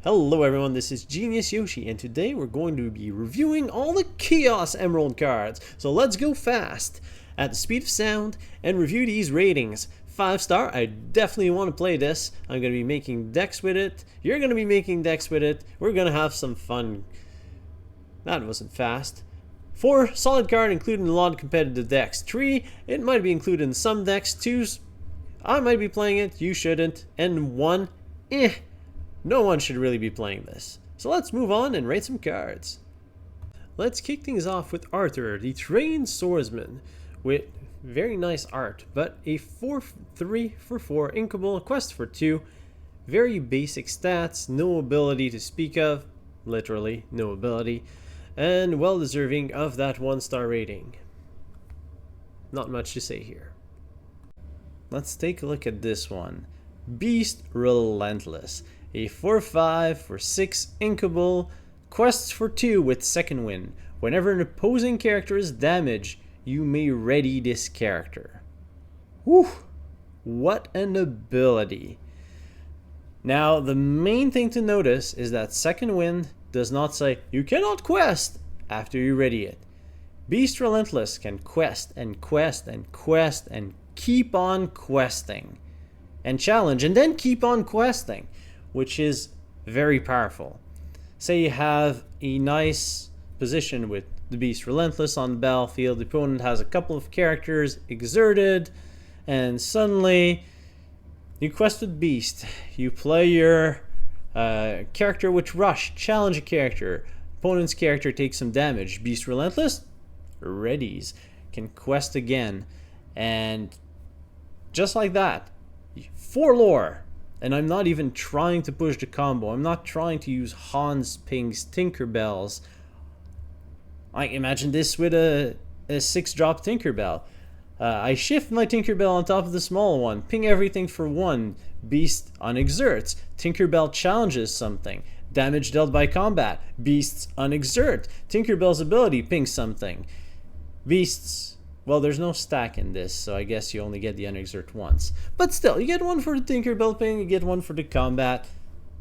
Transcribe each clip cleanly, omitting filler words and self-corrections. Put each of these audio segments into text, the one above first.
Hello everyone, this is Genius Yoshi, and today we're going to be reviewing all the Chaos Emerald cards. So let's go fast, at the speed of sound, and review these ratings. 5-star, I definitely want to play this. I'm going to be making decks with it. You're going to be making decks with it. We're going to have some fun. That wasn't fast. 4, solid card, including a lot of competitive decks. 3, it might be included in some decks. 2, I might be playing it, you shouldn't. And 1, no one should really be playing this. So let's move on and rate some cards. Let's kick things off with Arthur, the trained swordsman, with very nice art, but a 4/3 for 4 inkable, quest for 2, very basic stats, no ability to speak of, literally no ability, and well deserving of that 1-star rating. Not much to say here. Let's take a look at this one. Beast Relentless. A 4/5 for 6 inkable, quests for 2 with second wind. Whenever an opposing character is damaged, you may ready this character. Whew! What an ability. Now, the main thing to notice is that second wind does not say, you cannot quest after you ready it. Beast Relentless can quest and quest and quest and keep on questing. And challenge and then keep on questing, which is very powerful. Say you have a nice position with the Beast Relentless on the battlefield, the opponent has a couple of characters exerted, and suddenly you quest with Beast. You play your character with Rush, challenge a character, opponent's character takes some damage, Beast Relentless readies, can quest again, and just like that, 4 lore. And I'm not even trying to push the combo. I'm not trying to use Hans Ping's Tinkerbells. I imagine this with a 6-drop Tinkerbell. I shift my Tinkerbell on top of the small one. Ping everything for 1. Beast unexerts. Tinkerbell challenges something. Damage dealt by combat. Beasts unexert. Tinkerbell's ability pings something. Beasts... well, there's no stack in this, so I guess you only get the unexert once. But still, you get 1 for the Tinkerbell ping, you get 1 for the combat.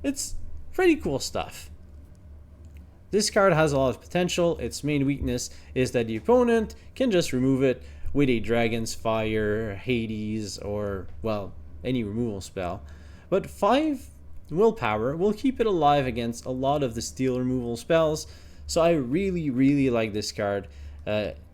It's pretty cool stuff. This card has a lot of potential. Its main weakness is that the opponent can just remove it with a Dragon's Fire, Hades, or, well, any removal spell. But 5 willpower will keep it alive against a lot of the steel removal spells, so I really like this card.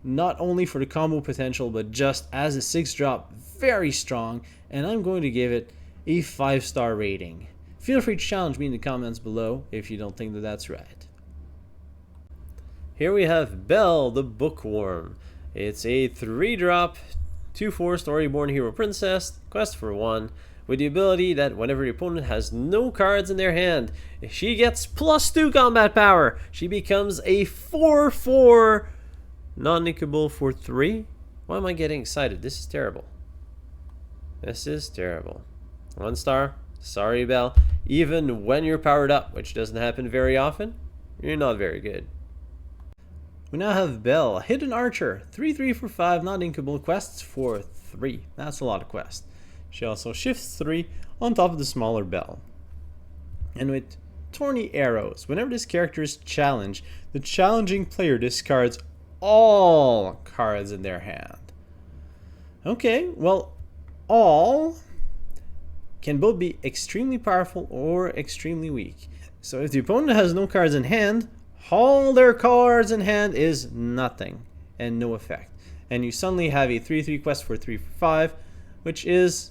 Not only for the combo potential, but just as a 6-drop, very strong, and I'm going to give it a 5-star rating. Feel free to challenge me in the comments below if you don't think that that's right. Here we have Belle the Bookworm. It's a 3-drop, 2/4 Storyborn Hero Princess, quest for 1, with the ability that whenever the opponent has no cards in their hand, she gets +2 combat power. She becomes a 4/4 non-nickable for 3. Why am I getting excited? This is terrible. This is terrible. 1 star. Sorry, Belle. Even when you're powered up, which doesn't happen very often, you're not very good. We now have Belle, Hidden Archer. 3/3 for 5 non-inkable, quests for 3. That's a lot of quests. She also shifts 3 on top of the smaller Belle. And with Thorny Arrows, whenever this character is challenged, the challenging player discards all cards in their hand. Okay, well, all can both be extremely powerful or extremely weak. So if the opponent has no cards in hand, all their cards in hand is nothing and no effect. And you suddenly have a 3/3 quest for 3/5, which is,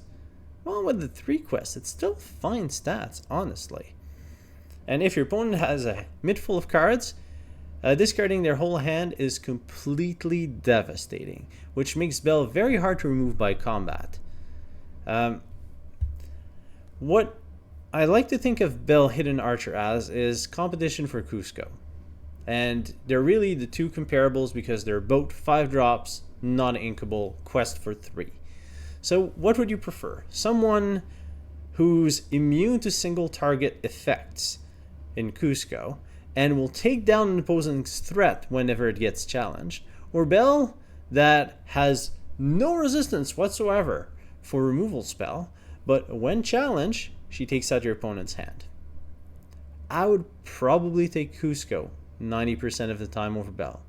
well, with the 3 quests, it's still fine stats, honestly. And if your opponent has a mid full of cards, discarding their whole hand is completely devastating, which makes Belle very hard to remove by combat. What I like to think of Belle Hidden Archer as is competition for Cusco. And they're really the 2 comparables because they're both 5 drops, non-inkable, quest for 3. So what would you prefer? Someone who's immune to single target effects in Cusco and will take down an opposing's threat whenever it gets challenged, or Belle that has no resistance whatsoever for removal spell, but when challenged, she takes out your opponent's hand. I would probably take Cusco 90% of the time over Belle.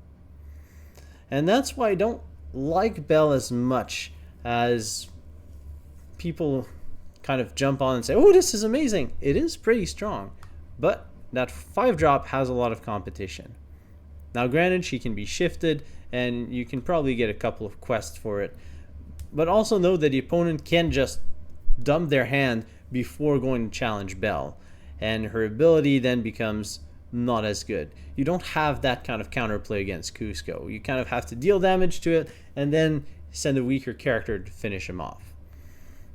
And that's why I don't like Belle as much as people kind of jump on and say, oh, this is amazing. It is pretty strong, but that 5-drop has a lot of competition. Now granted, she can be shifted and you can probably get a couple of quests for it, but also know that the opponent can just dump their hand before going to challenge Belle, and her ability then becomes not as good. You don't have that kind of counterplay against Cusco. You kind of have to deal damage to it and then send a weaker character to finish him off.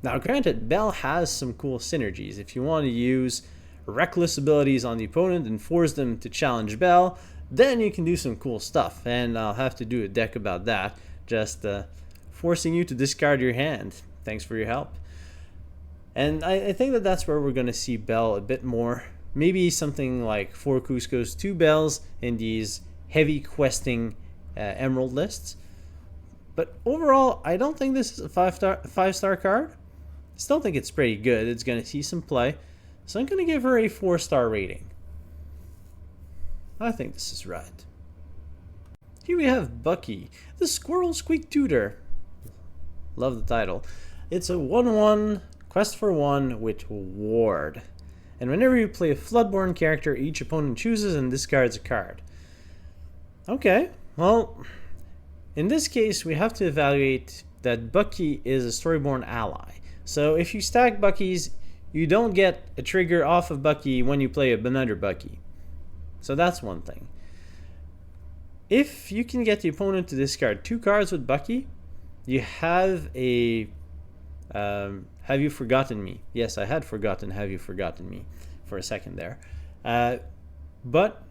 Now granted, Belle has some cool synergies. If you want to use reckless abilities on the opponent and force them to challenge Belle, then you can do some cool stuff, and I'll have to do a deck about that, just forcing you to discard your hand. Thanks for your help. And I think that that's where we're going to see Belle a bit more. Maybe something like 4 Cuscos, 2 Belles in these heavy questing Emerald lists. But overall, I don't think this is a 5-star card. I still think it's pretty good. It's going to see some play. So I'm going to give her a 4-star rating. I think this is right. Here we have Bucky, the Squirrel Squeak Tutor. Love the title. It's a 1/1 quest for 1 with Ward. And whenever you play a Floodborn character, each opponent chooses and discards a card. Okay, well, in this case, we have to evaluate that Bucky is a Storyborn ally. So if you stack Buckies, you don't get a trigger off of Bucky when you play another Bucky. So that's one thing. If you can get the opponent to discard 2 cards with Bucky, you have a Have You Forgotten Me? Yes, I had forgotten Have You Forgotten Me for a second there. But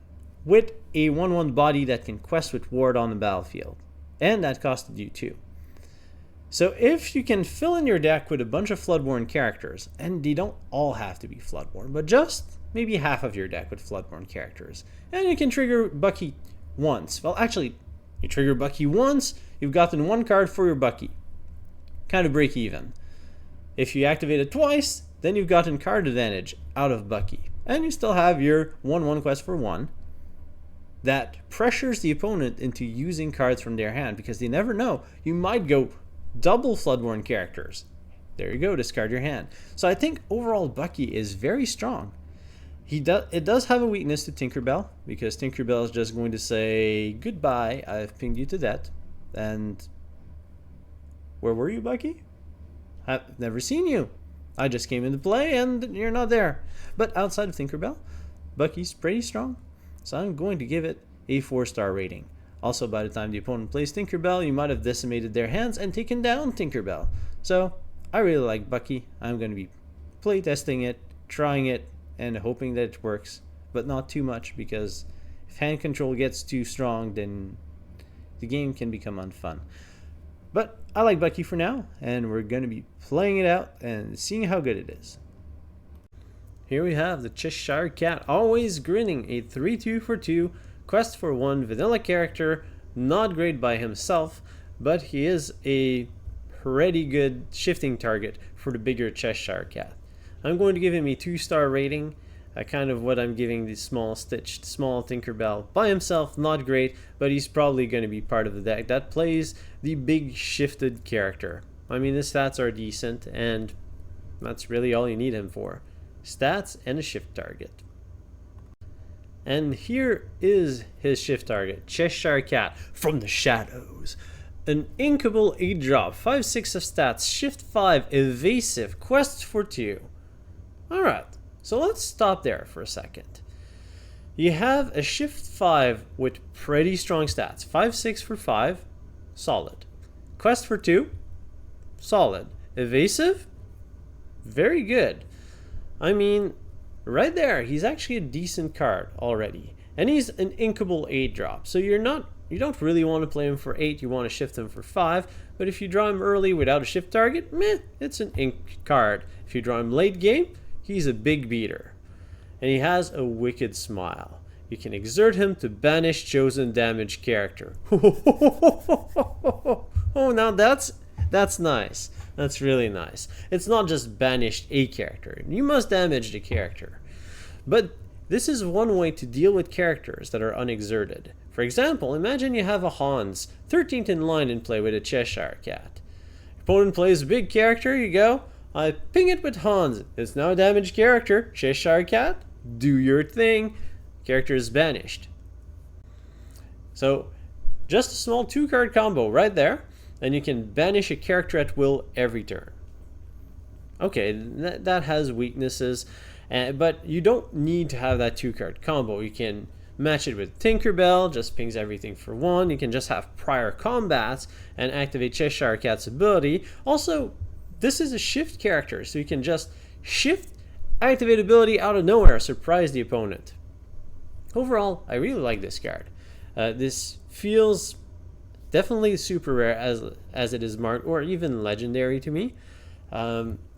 with a 1/1 body that can quest with Ward on the battlefield. And that costed you 2. So if you can fill in your deck with a bunch of Floodborn characters, and they don't all have to be Floodborn, but just maybe half of your deck with Floodborn characters, and you can trigger Bucky once. Well, actually, you trigger Bucky once, you've gotten 1 card for your Bucky. Kind of break even. If you activate it twice, then you've gotten card advantage out of Bucky. And you still have your 1/1 quest for 1. That pressures the opponent into using cards from their hand, because they never know. You might go double Floodborn characters. There you go, discard your hand. So I think overall Bucky is very strong. It does have a weakness to Tinkerbell, because Tinkerbell is just going to say, goodbye, I've pinged you to death. And where were you, Bucky? I've never seen you. I just came into play and you're not there. But outside of Tinkerbell, Bucky's pretty strong. So I'm going to give it a 4-star rating. Also, by the time the opponent plays Tinkerbell, you might have decimated their hands and taken down Tinkerbell. So I really like Bucky. I'm going to be playtesting it, trying it, and hoping that it works, but not too much, because if hand control gets too strong, then the game can become unfun. But I like Bucky for now, and we're going to be playing it out and seeing how good it is. Here we have the Chish Cat, always grinning, a 3/2 for 2, quest for 1 vanilla character, not great by himself, but he is a pretty good shifting target for the bigger Cheshire Cat. I'm going to give him a 2-star rating, kind of what I'm giving the small Tinkerbell. By himself, not great, but he's probably going to be part of the deck that plays the big shifted character. I mean, his stats are decent, and that's really all you need him for. Stats and a shift target. And here is his shift target, Cheshire Cat from the shadows. An inkable 8-drop, 5/6 of stats, shift 5, evasive, quest for 2. Alright, so let's stop there for a second. You have a shift 5 with pretty strong stats. 5/6 for 5, solid. Quest for 2, solid. Evasive, very good. I mean, right there, he's actually a decent card already. And he's an inkable 8-drop, so you don't really want to play him for 8, you want to shift him for 5, but if you draw him early without a shift target, meh, it's an ink card. If you draw him late game, he's a big beater. And he has a wicked smile. You can exert him to banish chosen damage character. Oh, now that's nice. That's really nice. It's not just banished a character. You must damage the character. But This is one way to deal with characters that are unexerted. For example, imagine you have a Hans, 13th in line in play with a Cheshire Cat. Opponent plays a big character, you go, I ping it with Hans. It's now a damaged character. Cheshire Cat, do your thing. Character is banished. So, just a small 2-card combo right there, and you can banish a character at will every turn. Okay, that has weaknesses, but you don't need to have that 2-card combo. You can match it with Tinkerbell, just pings everything for 1. You can just have prior combats and activate Cheshire Cat's ability. Also, this is a shift character, so you can just shift, activate ability out of nowhere, surprise the opponent. Overall, I really like this card. This feels definitely super rare as it is marked, or even legendary to me.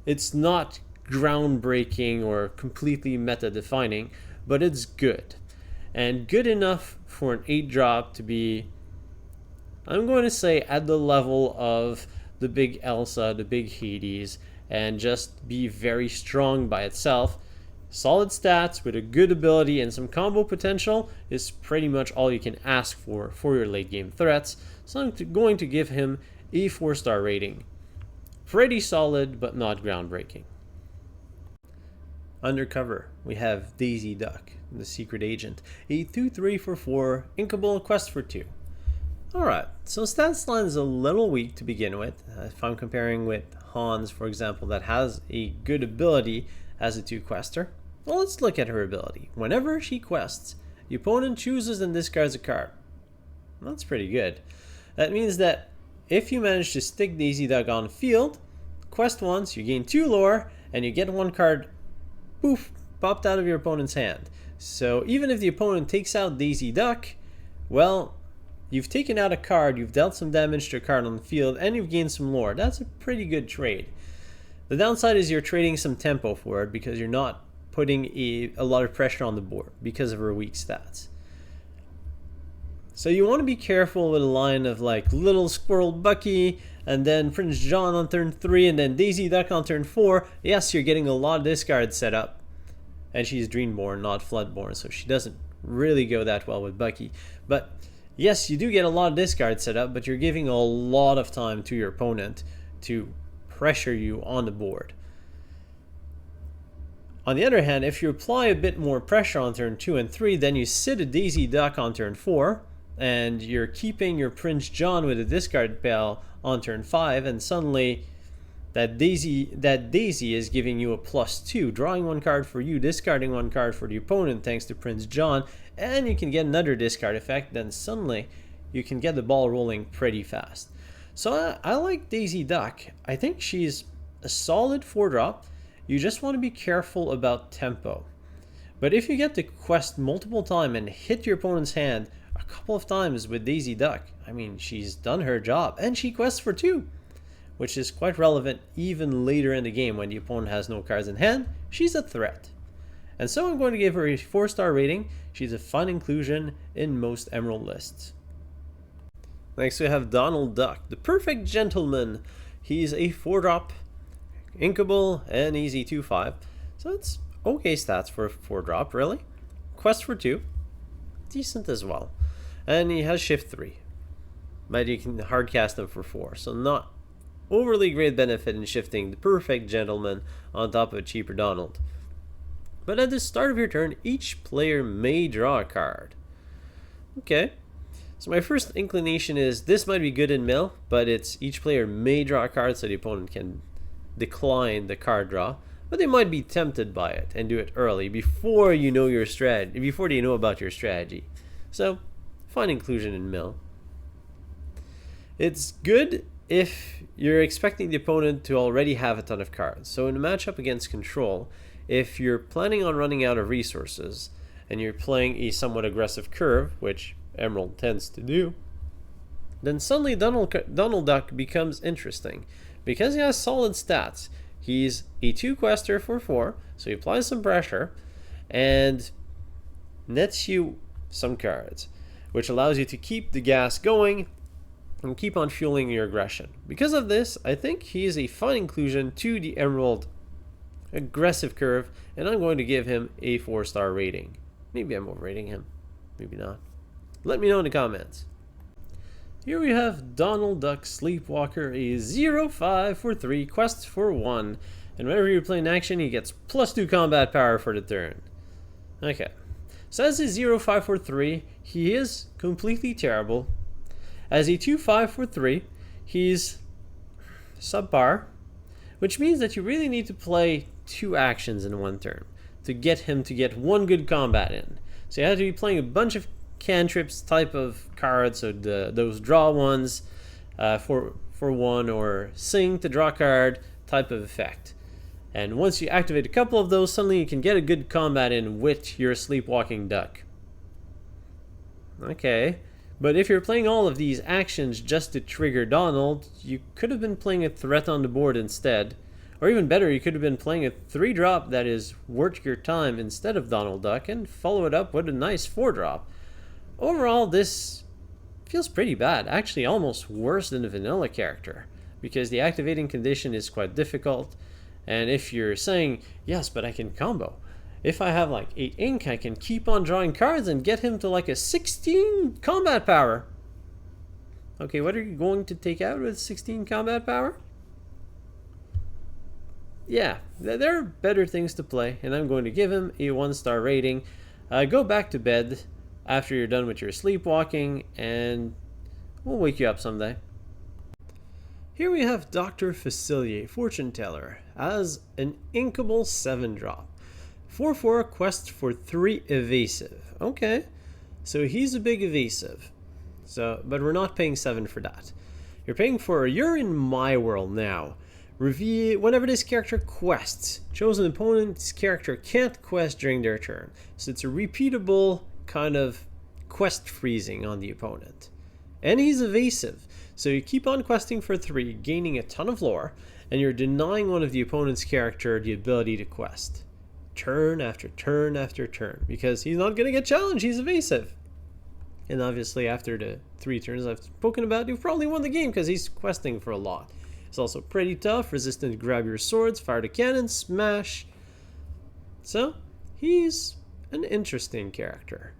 It's not groundbreaking or completely meta-defining, but it's good. And good enough for an 8-drop to be, I'm going to say, at the level of the big Elsa, the big Hades, and just be very strong by itself. Solid stats with a good ability and some combo potential is pretty much all you can ask for your late game threats, so I'm going to give him a 4-star rating. Pretty solid, but not groundbreaking. Undercover, we have Daisy Duck, the secret agent, a 2/3 for 4, inkable, quest for 2. Alright, so stats line is a little weak to begin with. If I'm comparing with Hans, for example, that has a good ability as a 2-quester. Well, let's look at her ability. Whenever she quests, the opponent chooses and discards a card. Well, that's pretty good. That means that if you manage to stick Daisy Duck on field, quest once, you gain 2 lore, and you get 1 card, poof, popped out of your opponent's hand. So even if the opponent takes out Daisy Duck, well, you've taken out a card, you've dealt some damage to a card on the field, and you've gained some lore. That's a pretty good trade. The downside is you're trading some tempo for it because you're not putting a lot of pressure on the board because of her weak stats. So you want to be careful with a line of like Little Squirrel Bucky, and then Prince John on turn 3, and then Daisy Duck on turn 4. Yes, you're getting a lot of discards set up. And she's Dreamborn, not Floodborn, so she doesn't really go that well with Bucky. But yes, you do get a lot of discards set up, but you're giving a lot of time to your opponent to pressure you on the board. On the other hand, if you apply a bit more pressure on turn 2 and 3, then you sit a Daisy Duck on turn 4, and you're keeping your Prince John with a discard pile on turn 5, and suddenly that Daisy is giving you a +2, drawing 1 card for you, discarding 1 card for the opponent thanks to Prince John, and you can get another discard effect. Then suddenly you can get the ball rolling pretty fast. So I like Daisy Duck. I think she's a solid 4-drop. You just want to be careful about tempo. But if you get to quest multiple times and hit your opponent's hand a couple of times with Daisy Duck, I mean, she's done her job, and she quests for 2. Which is quite relevant even later in the game when the opponent has no cards in hand. She's a threat. And so I'm going to give her a 4-star rating. She's a fun inclusion in most Emerald lists. Next we have Donald Duck, the perfect gentleman. He's a 4-drop, inkable, and easy 2/5. So it's okay stats for a 4-drop, really. Quest for 2. Decent as well. And he has shift 3. But you can hardcast him for 4. So not overly great benefit in shifting the perfect gentleman on top of a cheaper Donald. But at the start of your turn, each player may draw a card. Okay, so my first inclination is this might be good in mill, but it's each player may draw a card so the opponent can decline the card draw, but they might be tempted by it and do it early before you know your strategy, before you know about your strategy. So, fine inclusion in mill. It's good if you're expecting the opponent to already have a ton of cards. So in a matchup against control, if you're planning on running out of resources and you're playing a somewhat aggressive curve, which Emerald tends to do, then suddenly Donald Duck becomes interesting because he has solid stats. He's a 2-quester for 4, so he applies some pressure and nets you some cards, which allows you to keep the gas going and keep on fueling your aggression. Because of this, I think he is a fun inclusion to the Emerald aggressive curve, and I'm going to give him a 4-star rating. Maybe I'm overrating him, maybe not. Let me know in the comments. Here we have Donald Duck Sleepwalker, a 0-5 for 3, quests for 1, and whenever you're playing action, he gets +2 combat power for the turn. Okay, so as a 0-5 for 3, he is completely terrible. As a 2-5 for 3, he's subpar, which means that you really need to play 2 actions in 1 turn to get him to get 1 good combat in. So you have to be playing a bunch of cantrips type of cards, so those draw ones for 1, or sing to draw card type of effect. And once you activate a couple of those, suddenly you can get a good combat in with your sleepwalking duck. Okay, but if you're playing all of these actions just to trigger Donald, you could have been playing a threat on the board instead. Or even better, you could have been playing a 3-drop that is worth your time instead of Donald Duck and follow it up with a nice 4-drop. Overall, this feels pretty bad, actually almost worse than the vanilla character, because the activating condition is quite difficult. And if you're saying, yes, but I can combo. If I have like 8 ink, I can keep on drawing cards and get him to like a 16 combat power. Okay, what are you going to take out with 16 combat power? Yeah, there are better things to play, and I'm going to give him a 1-star rating. Go back to bed after you're done with your sleepwalking, and we'll wake you up someday. Here we have Dr. Facil, Fortune Teller, as an inkable 7-drop. 4-4, quest for 3, evasive. Okay, so he's a big evasive. But we're not paying 7 for that. You're paying for, you're in my world now. Reveal whenever this character quests. Chosen opponent's character can't quest during their turn. So it's a repeatable kind of quest freezing on the opponent. And he's evasive. So you keep on questing for 3, gaining a ton of lore, and you're denying one of the opponent's character the ability to quest. Turn after turn after turn. Because he's not going to get challenged, he's evasive. And obviously after the 3 turns I've spoken about, you've probably won the game because he's questing for a lot. He's also pretty tough, resistant to grab your swords, fire the cannon, smash. So, he's an interesting character.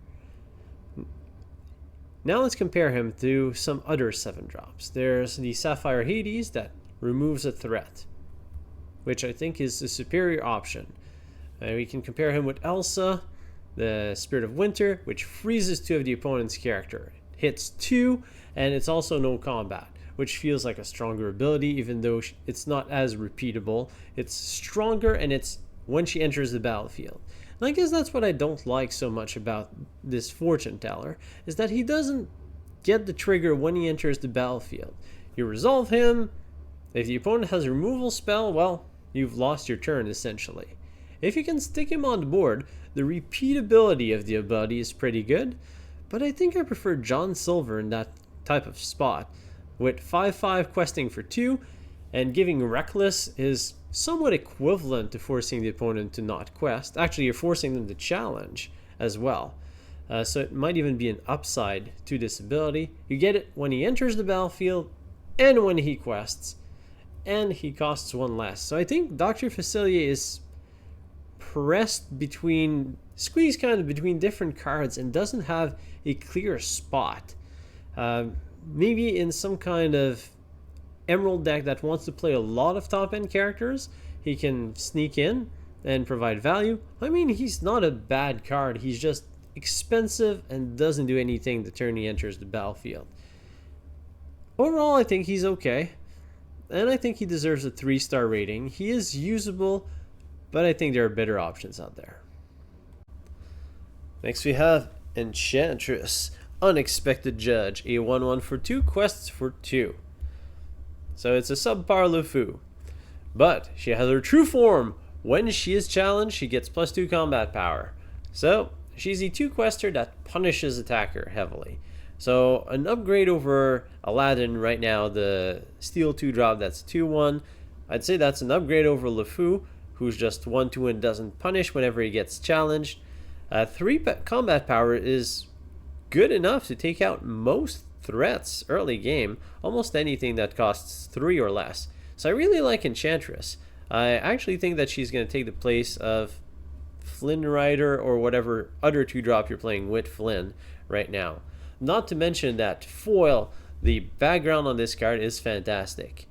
Now let's compare him to some other 7-drops. There's the Sapphire Hades that removes a threat, which I think is the superior option. We can compare him with Elsa, the Spirit of Winter, which freezes 2 of the opponent's character. Hits 2, and it's also no combat, which feels like a stronger ability, even though it's not as repeatable. It's stronger, and it's when she enters the battlefield. And I guess that's what I don't like so much about this Fortune Teller, is that he doesn't get the trigger when he enters the battlefield. You resolve him. If the opponent has a removal spell, well, you've lost your turn, essentially. If you can stick him on the board, the repeatability of the ability is pretty good, but I think I prefer John Silver in that type of spot. With 5-5 questing for 2, and giving Reckless is somewhat equivalent to forcing the opponent to not quest. Actually, you're forcing them to challenge as well. So it might even be an upside to this ability. You get it when he enters the battlefield and when he quests, and he costs 1 less. So I think Dr. Facil is pressed between, squeezed kind of between different cards and doesn't have a clear spot. Maybe in some kind of Emerald deck that wants to play a lot of top-end characters, he can sneak in and provide value. I mean, he's not a bad card. He's just expensive and doesn't do anything the turn he enters the battlefield. Overall, I think he's okay, and I think he deserves a 3-star rating. He is usable, but I think there are better options out there. Next we have Enchantress, Unexpected Judge, a 1-1 for 2, quests for 2. So it's a subpar LeFou, but she has her true form. When she is challenged, she gets +2 combat power. So she's a 2 quester that punishes attacker heavily. So an upgrade over Aladdin right now, the steel 2-drop that's 2-1. I'd say that's an upgrade over LeFou, who's just 1-2 and doesn't punish whenever he gets challenged. 3 combat power is good enough to take out most threats early game, almost anything that costs 3 or less. So I really like Enchantress. I actually think that she's going to take the place of Flyn Rider or whatever other 2-drop you're playing with Flynn right now. Not to mention that foil, the background on this card is fantastic.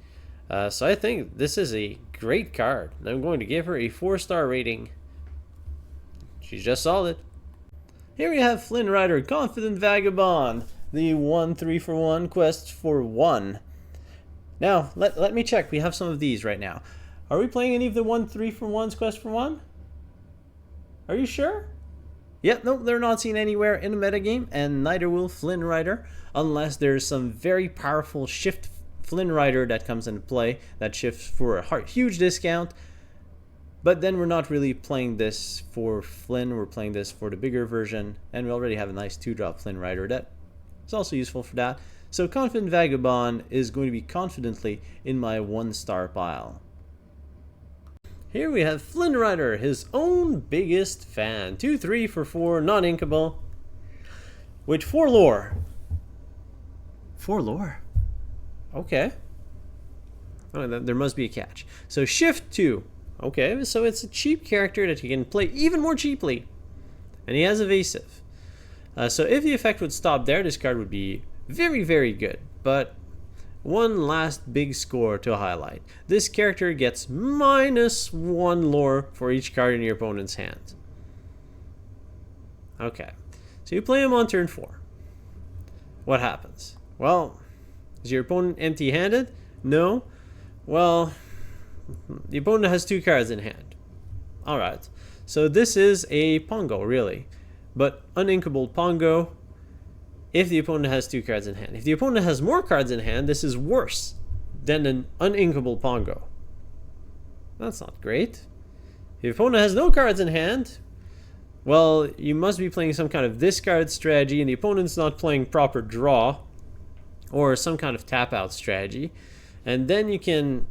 So I think this is a great card. And I'm going to give her a 4-star rating. She's just solid. Here we have Flyn Rider, Confident Vagabond. The 1 3-for-1 quest for 1. Now, let me check. We have some of these right now. Are we playing any of the 1 3-for-1's quest for 1? Are you sure? Yeah, no, they're not seen anywhere in the metagame, and neither will Flyn Rider, unless there's some very powerful shift Flyn Rider that comes into play that shifts for a huge discount. But then we're not really playing this for Flynn, we're playing this for the bigger version, and we already have a nice 2-drop Flyn Rider that is also useful for that. So Confident Vagabond is going to be confidently in my 1-star pile. Here we have Flyn Rider, his own biggest fan. 2 3-for-4, non-inkable, with 4 lore. 4 lore? Okay. Oh, there must be a catch. So shift 2. Okay, so it's a cheap character that you can play even more cheaply. And he has evasive. So if the effect would stop there, this card would be very, very good. But one last big score to highlight. This character gets -1 lore for each card in your opponent's hand. Okay, so you play him on turn 4. What happens? Well, is your opponent empty-handed? No. Well, the opponent has 2 cards in hand. Alright, so this is a Pongo, really. But uninkable Pongo if the opponent has 2 cards in hand. If the opponent has more cards in hand, this is worse than an uninkable Pongo. That's not great. If the opponent has no cards in hand, well, you must be playing some kind of discard strategy, and the opponent's not playing proper draw or some kind of tap-out strategy. And then you can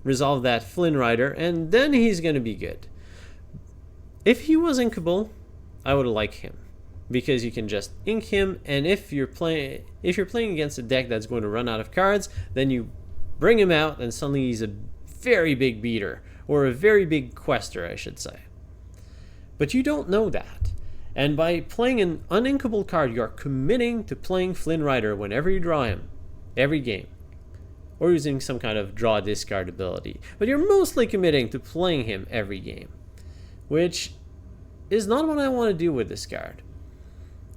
resolve that Flyn Rider, and then he's going to be good. If he was inkable, I would like him, because you can just ink him, and if you're playing against a deck that's going to run out of cards, then you bring him out and suddenly he's a very big beater, or a very big quester, I should say. But you don't know that, and by playing an uninkable card, you are committing to playing Flyn Rider whenever you draw him, every game, or using some kind of draw discard ability. But you're mostly committing to playing him every game, which is not what I want to do with this card.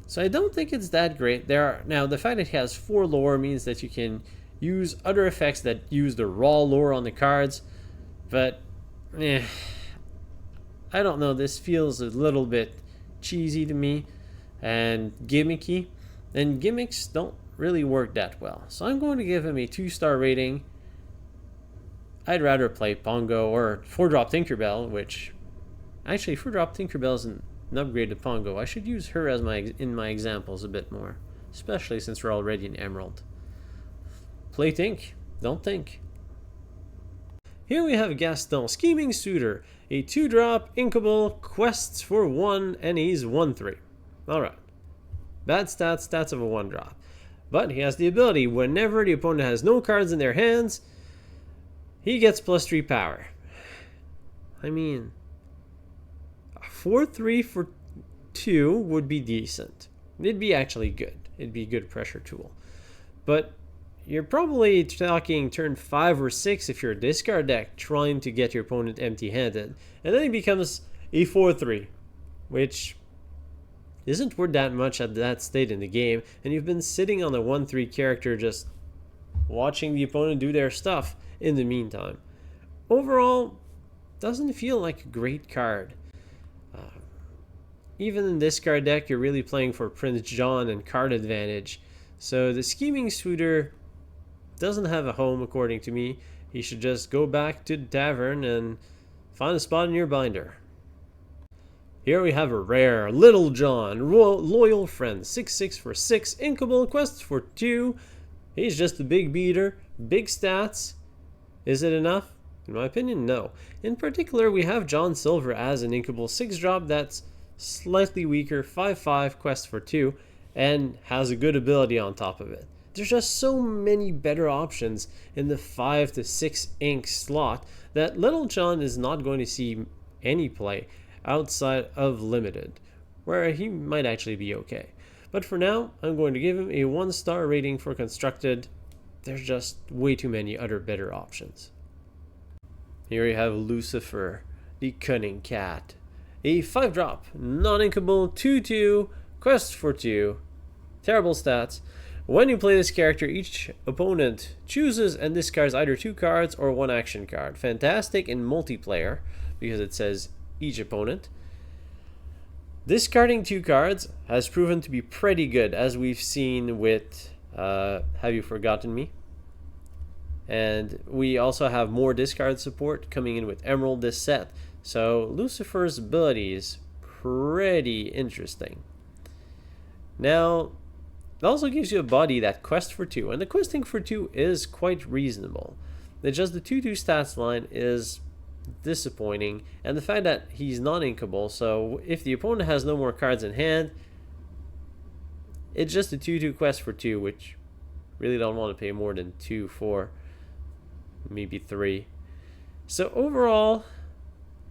So I don't think it's that great. Now, the fact that he has 4 lore means that you can use other effects that use the raw lore on the cards, but I don't know, this feels a little bit cheesy to me and gimmicky, and gimmicks don't really work that well. So I'm going to give him a 2-star rating. I'd rather play Pongo or 4-drop Tinkerbell, which actually 4-drop Tinkerbell is an upgraded Pongo. I should use her as in my examples a bit more, especially since we're already in Emerald. Play Tink, don't think. Here we have Gaston, Scheming Suter, a 2-drop inkable, quests for 1, and he's 1/3. Alright. Bad stats of a 1-drop. But he has the ability, whenever the opponent has no cards in their hands, he gets +3 power. I mean, 4/3 for 2 would be decent. It'd be actually good. It'd be a good pressure tool. But you're probably talking turn 5 or 6 if you're a discard deck trying to get your opponent empty-handed. And then he becomes a 4/3, which isn't worth that much at that state in the game. And you've been sitting on a 1/3 character just watching the opponent do their stuff in the meantime. Overall, doesn't feel like a great card. Even in this card deck, you're really playing for Prince John and card advantage. So the Scheming Suter doesn't have a home, according to me. He should just go back to the tavern and find a spot in your binder. Here we have a rare Little John, loyal friend, 6/6 for 6, inkable, quests for 2. He's just a big beater, big stats. Is it enough? In my opinion, no. In particular, we have John Silver as an inkable 6-drop that's slightly weaker, 5/5, quest for 2, and has a good ability on top of it. There's just so many better options in the 5 to 6 ink slot that Little John is not going to see any play outside of Limited, where he might actually be okay. But for now, I'm going to give him a 1-star rating for Constructed. There's just way too many other better options. Here you have Lucifer, the Cunning Cat. A 5-drop, non-inkable, 2/2, quest for 2. Terrible stats. When you play this character, each opponent chooses and discards either 2 cards or 1 action card. Fantastic in multiplayer, because it says each opponent. Discarding 2 cards has proven to be pretty good, as we've seen with Have You Forgotten Me? And we also have more discard support coming in with Emerald this set. So Lucifer's ability is pretty interesting. Now, it also gives you a body that quests for 2, and the questing for 2 is quite reasonable. It's just the 2/2 stats line is disappointing, and the fact that he's non-inkable, so if the opponent has no more cards in hand, it's just a 2/2 quest for 2, which really don't want to pay more than 2 for, maybe 3. So overall,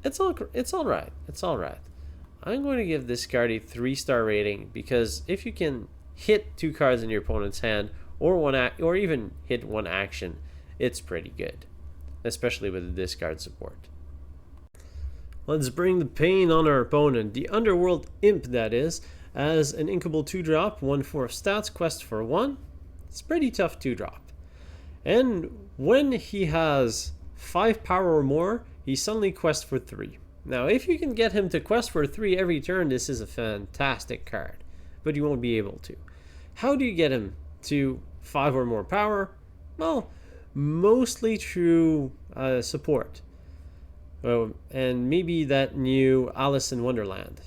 it's all right. It's all right. I'm going to give this card a 3-star rating, because if you can hit 2 cards in your opponent's hand, or even hit 1 action, it's pretty good, especially with the discard support. Let's bring the pain on our opponent. The Underworld Imp, that is, as an inkable 2-drop, 1/4 stats, quest for 1. It's pretty tough 2-drop. And when he has 5 power or more, he suddenly quests for 3. Now, if you can get him to quest for 3 every turn, this is a fantastic card, but you won't be able to. How do you get him to 5 or more power? Well, mostly through support. And maybe that new Alice in Wonderland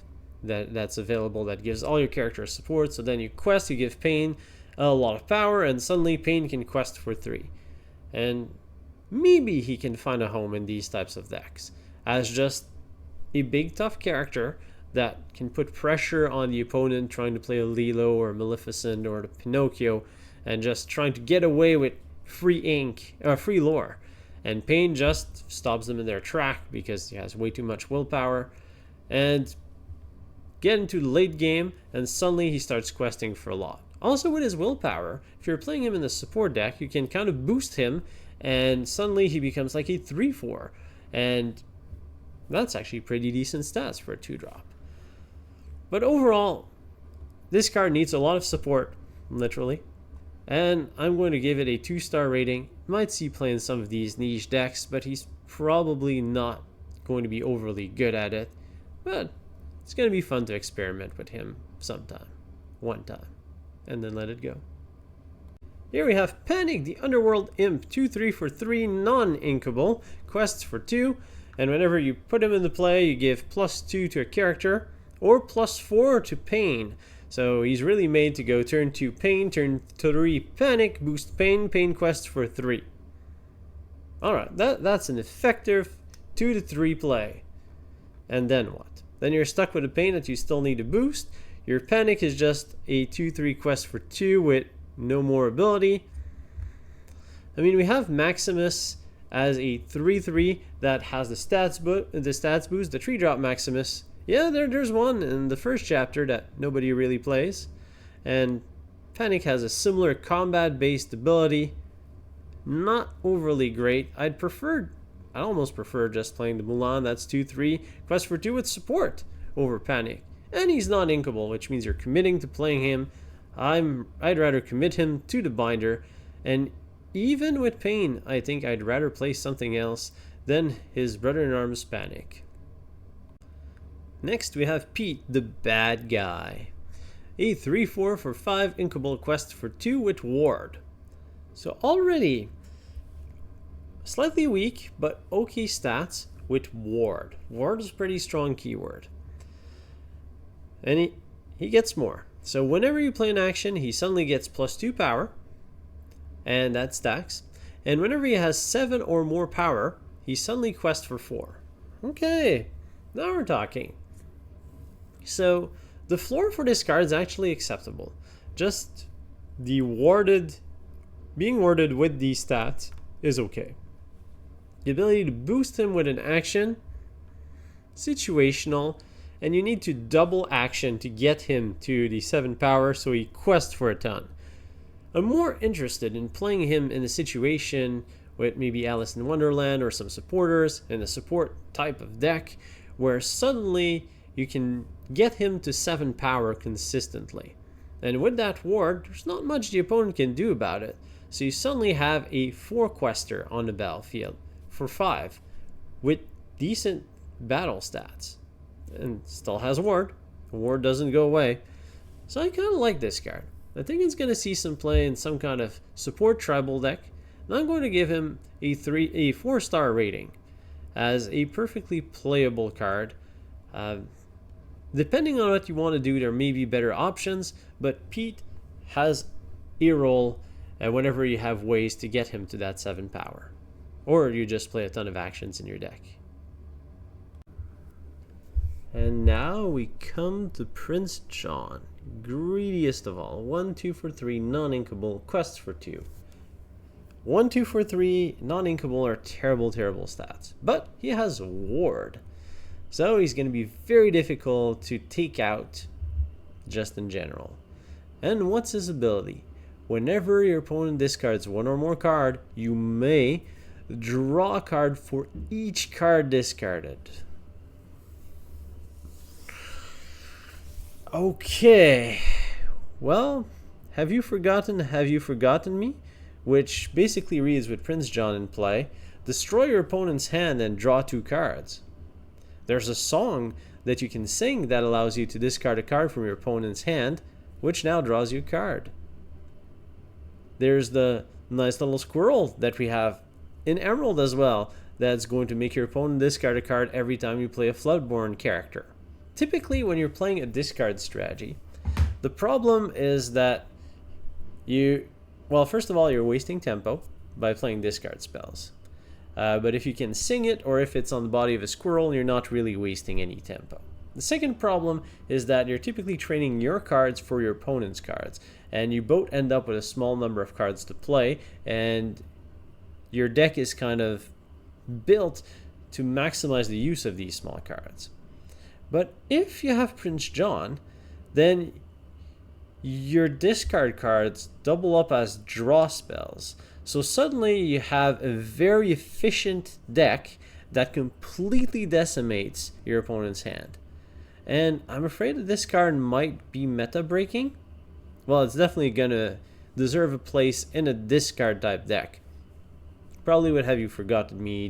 that's available that gives all your characters support. So then you quest, you give Pain a lot of power, and suddenly Pain can quest for 3. And maybe he can find a home in these types of decks as just a big tough character that can put pressure on the opponent trying to play a Lilo or a Maleficent or a Pinocchio, and just trying to get away with free ink or free lore. And Pain just stops them in their track because he has way too much willpower, and get into the late game, and suddenly he starts questing for a lot. Also, with his willpower, if you're playing him in the support deck, you can kind of boost him, and suddenly he becomes like a 3/4, and that's actually pretty decent stats for a 2-drop. But overall, this card needs a lot of support, literally, and I'm going to give it a 2-star rating. Might see play in some of these niche decks, but he's probably not going to be overly good at it. But it's going to be fun to experiment with him sometime, one time, and then let it go. Here we have Panic, the Underworld Imp, 2/3 for 3, non-inkable, quests for 2, and whenever you put him into play, you give +2 to a character, or +4 to Pain. So he's really made to go turn 2 Pain, turn 3 Panic, boost Pain, Pain quest for 3. Alright, that's an effective 2 to 3 play. And then what? Then you're stuck with a Pain that you still need to boost. Your Panic is just a 2/3 quest for 2 with no more ability. I mean, we have Maximus as a 3/3 that has the stats boost, the 3-drop Maximus. Yeah, there's one in the first chapter that nobody really plays. And Panic has a similar combat-based ability. Not overly great. I almost prefer just playing the Mulan, that's 2/3, quest for 2 with support over Panic. And he's not inkable, which means you're committing to playing him. I'd rather commit him to the binder, and even with Pain, I think I'd rather play something else than his brother-in-arms Panic. Next we have Pete, the Bad Guy. A 3/4 for 5 inkable quest for 2 with Ward. So already slightly weak, but okay stats with Ward. Ward is a pretty strong keyword. And he gets more. So whenever you play an action, he suddenly gets +2 power, and that stacks. And whenever he has 7 or more power, he suddenly quests for 4. Okay, now we're talking. So the floor for this card is actually acceptable. Just the being warded with these stats is okay. the ability to boost him with an action, situational, and you need to double action to get him to the 7 power so he quests for a ton. I'm more interested in playing him in a situation with maybe Alice in Wonderland or some supporters in a support type of deck where suddenly you can get him to 7 power consistently. And with that ward, there's not much the opponent can do about it. So you suddenly have a 4 quester on the battlefield for 5 with decent battle stats. And still has ward. The ward doesn't go away. So I kind of like this card. I think it's going to see some play in some kind of support tribal deck. And I'm going to give him a 4-star rating as a perfectly playable card. Depending on what you want to do, there may be better options, but Pete has a role whenever you have ways to get him to that 7 power. Or you just play a ton of actions in your deck. And now we come to Prince John, greediest of all. 1, 2 for 3, non-inkable, quests for 2. 1, 2 for 3, non-inkable are terrible, terrible stats. But he has ward. So he's going to be very difficult to take out just in general. And what's his ability? Whenever your opponent discards 1 or more card, you may draw a card for each card discarded. Okay. Well, have you forgotten me? Which basically reads with Prince John in play, destroy your opponent's hand and draw 2 cards. There's a song that you can sing that allows you to discard a card from your opponent's hand, which now draws you a card. There's the nice little squirrel that we have in Emerald as well, that's going to make your opponent discard a card every time you play a Floodborn character. Typically, when you're playing a discard strategy, the problem is that first of all, you're wasting tempo by playing discard spells. But if you can sing it, or if it's on the body of a squirrel, you're not really wasting any tempo. The second problem is that you're typically trading your cards for your opponent's cards, and you both end up with a small number of cards to play, and your deck is kind of built to maximize the use of these small cards. But if you have Prince John, then your discard cards double up as draw spells. So suddenly you have a very efficient deck that completely decimates your opponent's hand. And I'm afraid that this card might be meta breaking. Well, it's definitely going to deserve a place in a discard type deck. Probably would have you forgotten me,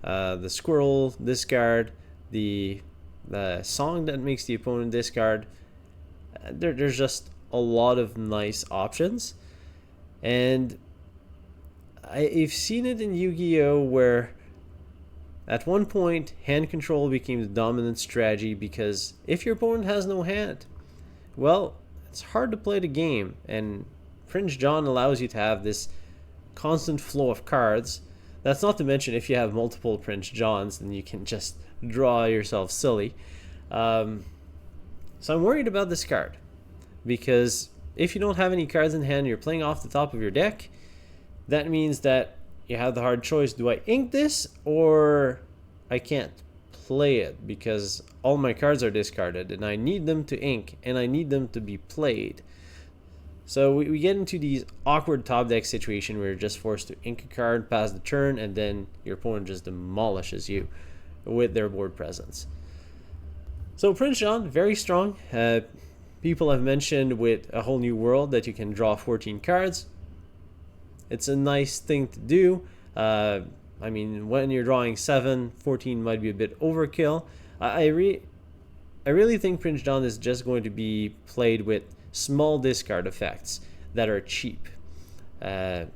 the squirrel discard, the song that makes the opponent discard. There's just a lot of nice options. And I've seen it in Yu-Gi-Oh! Where at one point hand control became the dominant strategy, because if your opponent has no hand, well, it's hard to play the game, and Prince John allows you to have this constant flow of cards. That's not to mention if you have multiple Prince Johns, then you can just draw yourself silly. So I'm worried about this card, because if you don't have any cards in hand, you're playing off the top of your deck. That means that you have the hard choice: do I ink this, or I can't play it because all my cards are discarded and I need them to ink and I need them to be played. So we get into these awkward top deck situation where you're just forced to ink a card, pass the turn, and then your opponent just demolishes you with their board presence. So Prince John, very strong. People have mentioned with A Whole New World that you can draw 14 cards. It's a nice thing to do. I mean, when you're drawing 7, 14 might be a bit overkill. I really think Prince John is just going to be played with small discard effects that are cheap. And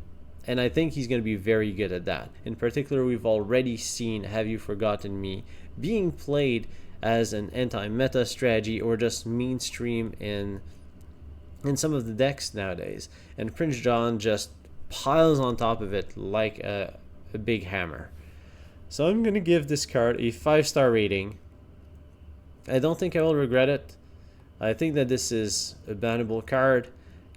I think he's going to be very good at that. In particular, we've already seen Have You Forgotten Me being played as an anti-meta strategy or just mainstream in some of the decks nowadays. And Prince John just piles on top of it like a big hammer. So I'm going to give this card a 5-star rating. I don't think I will regret it. I think that this is a bannable card.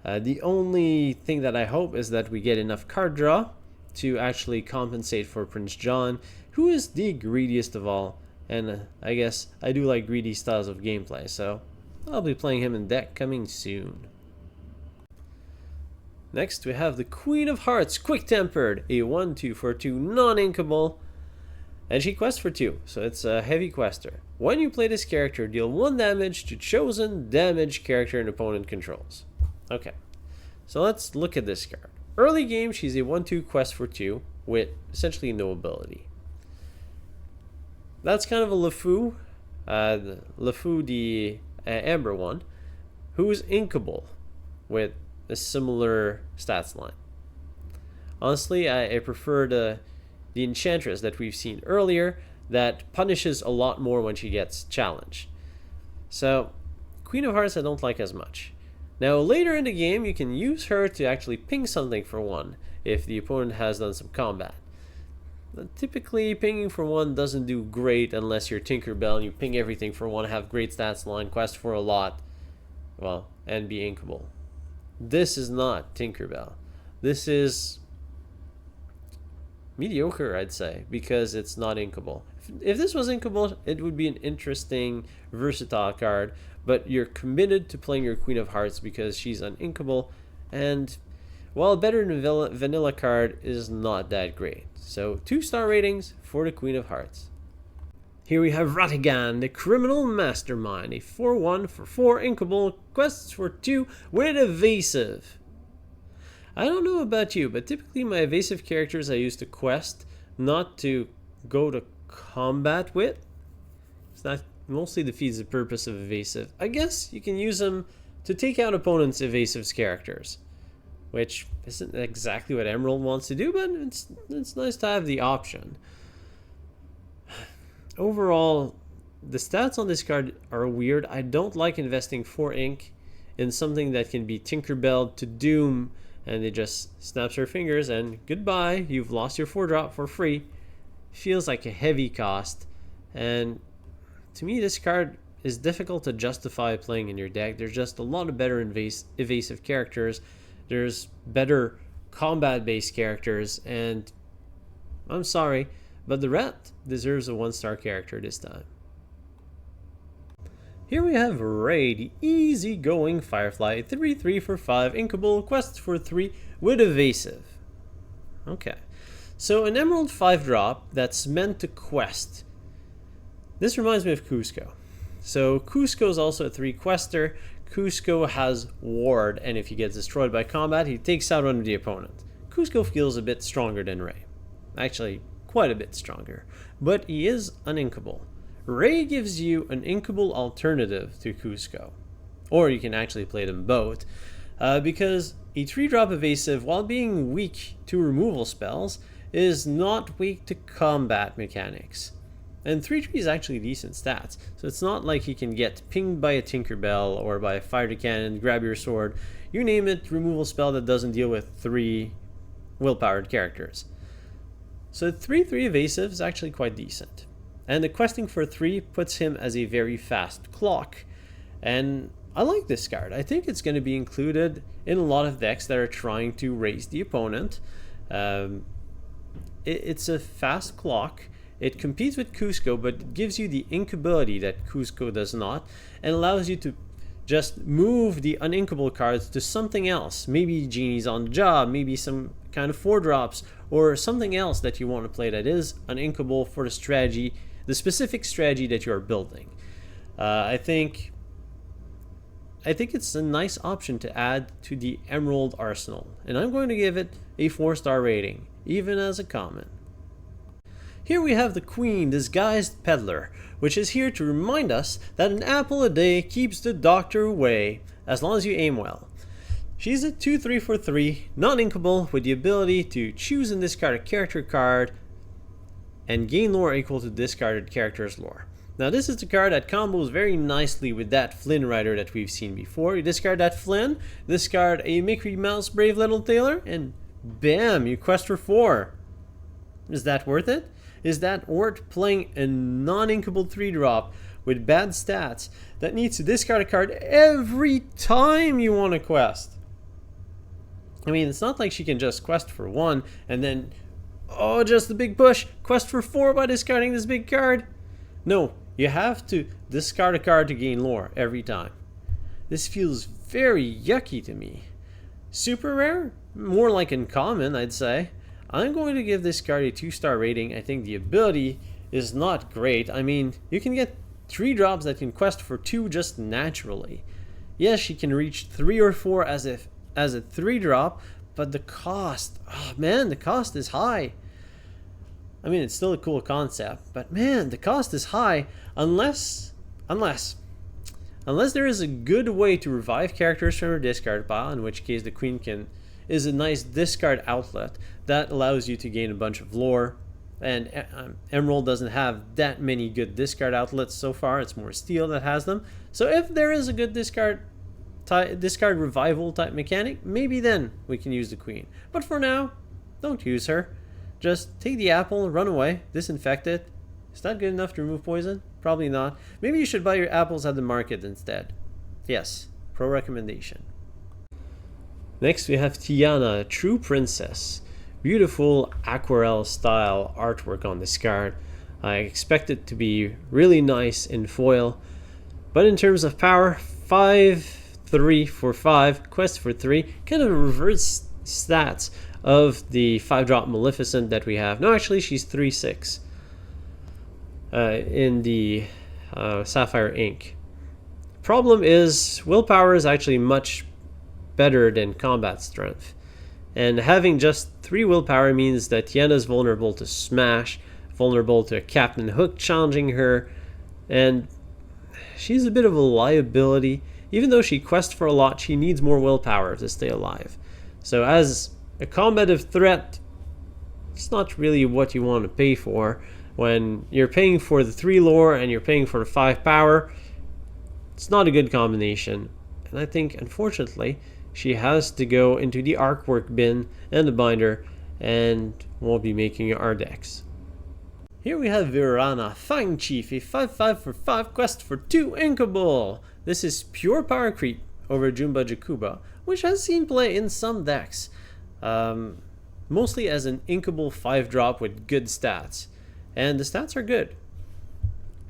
The only thing that I hope is that we get enough card draw to actually compensate for Prince John, who is the greediest of all. And I guess I do like greedy styles of gameplay, so I'll be playing him in deck coming soon. Next we have the Queen of Hearts, quick-tempered, a 1/2 for 2 non-inkable, and she quests for 2, so it's a heavy quester. When you play this character, deal 1 damage to chosen damage character an opponent controls. Okay, so let's look at this card. Early game, she's a 1/2 quest for 2 with essentially no ability. That's kind of a LeFou, the Amber one, who's inkable with a similar stats line. Honestly, I prefer the Enchantress that we've seen earlier that punishes a lot more when she gets challenged. So, Queen of Hearts I don't like as much. Now later in the game you can use her to actually ping something for 1 if the opponent has done some combat. But typically pinging for 1 doesn't do great unless you're Tinkerbell and you ping everything for 1, have great stats line, quest for a lot, well, and be inkable. This is not Tinkerbell. This is mediocre, I'd say, because it's not inkable. If this was inkable, it would be an interesting, versatile card, but you're committed to playing your Queen of Hearts because she's uninkable, and while better than a vanilla card, is not that great. So 2-star ratings for the Queen of Hearts. Here we have Ratigan, the Criminal Mastermind, a 4/1 for 4 inkable, quests for 2 with evasive. I don't know about you, but typically my evasive characters I use to quest, not to go to combat with. That mostly defeats the purpose of evasive. I guess you can use them to take out opponents' evasive characters, which isn't exactly what Emerald wants to do, but it's nice to have the option. Overall, the stats on this card are weird. I don't like investing 4 ink in something that can be Tinkerbell to Doom, and it just snaps her fingers and goodbye, you've lost your 4-drop for free. Feels like a heavy cost, and to me this card is difficult to justify playing in your deck. There's just a lot of better evasive characters. There's better combat-based characters, and I'm sorry, but the Rat deserves a 1-star character this time. Here we have Ray, the easygoing Firefly, 3/3 for 5, inkable, quests for 3 with evasive. Okay, so an Emerald 5-drop that's meant to quest. This reminds me of Cusco. So Cusco is also a 3-quester. Cusco has Ward, and if he gets destroyed by combat, he takes out one of the opponent. Cusco feels a bit stronger than Ray. Actually, quite a bit stronger. But he is uninkable. Ray gives you an inkable alternative to Cusco. Or you can actually play them both. Because a 3-drop evasive, while being weak to removal spells, is not weak to combat mechanics. And 3/3 is actually decent stats, so it's not like he can get pinged by a Tinkerbell or by a fire cannon, grab your sword, you name it, removal spell that doesn't deal with 3 will-powered characters. So 3/3 evasive is actually quite decent. And the questing for 3 puts him as a very fast clock. And I like this card. I think it's going to be included in a lot of decks that are trying to raise the opponent. It's a fast clock. It competes with Cusco, but it gives you the inkability that Cusco does not, and allows you to just move the uninkable cards to something else. Maybe Genie's on the job, maybe some kind of 4-drops, or something else that you want to play that is uninkable for the strategy, the specific strategy that you're building. I think it's a nice option to add to the Emerald arsenal, and I'm going to give it a 4-star rating, even as a common. Here we have the Queen, disguised Peddler, which is here to remind us that an apple a day keeps the doctor away, as long as you aim well. She's a 2/3 for 3, non-inkable, with the ability to choose and discard a character card, and gain lore equal to discarded character's lore. Now this is the card that combos very nicely with that Flyn Rider that we've seen before. You discard that Flynn, discard a Mickey Mouse Brave Little Tailor, and bam, you quest for 4. Is that worth it? Is that worth playing a non-inkable 3-drop with bad stats that needs to discard a card every time you want to quest? I mean, it's not like she can just quest for 1 and then Oh, just the big push. Quest for 4 by discarding this big card. No, you have to discard a card to gain lore every time. This feels very yucky to me. Super rare? More like uncommon, I'd say. I'm going to give this card a 2-star rating. I think the ability is not great. I mean, you can get 3 drops that can quest for 2 just naturally. Yes, she can reach 3 or 4 as a 3-drop, but the cost, oh man, the cost is high. I mean, it's still a cool concept, but man, the cost is high unless there is a good way to revive characters from her discard pile, in which case the Queen is a nice discard outlet that allows you to gain a bunch of lore. And Emerald doesn't have that many good discard outlets so far. It's more Steel that has them. So if there is a good discard revival type mechanic, maybe then we can use the Queen. But for now, don't use her. Just take the apple, run away, disinfect it. Is that good enough to remove poison? Probably not. Maybe you should buy your apples at the market instead. Yes, pro recommendation. Next we have Tiana, True Princess. Beautiful aquarelle style artwork on this card. I expect it to be really nice in foil. But in terms of power, 5/3 for 5, quest for 3, kind of reverse stats of the 5-drop Maleficent that we have. No, actually she's 3/6 in the Sapphire Ink. Problem is, willpower is actually much better than combat strength. And having just 3 willpower means that Tiana is vulnerable to smash, vulnerable to a Captain Hook challenging her, and she's a bit of a liability. Even though she quests for a lot, she needs more willpower to stay alive. So as a combative threat, it's not really what you want to pay for. When you're paying for the 3 lore and you're paying for the 5 power, it's not a good combination. And I think, unfortunately, she has to go into the artwork bin and the binder, and we'll be making our decks. Here we have Verana, Fang Chief, a 5/5 for 5 quest for 2 Inkable. This is pure power creep over Jumba Jakuba, which has seen play in some decks. Mostly as an Inkable 5-drop with good stats. And the stats are good.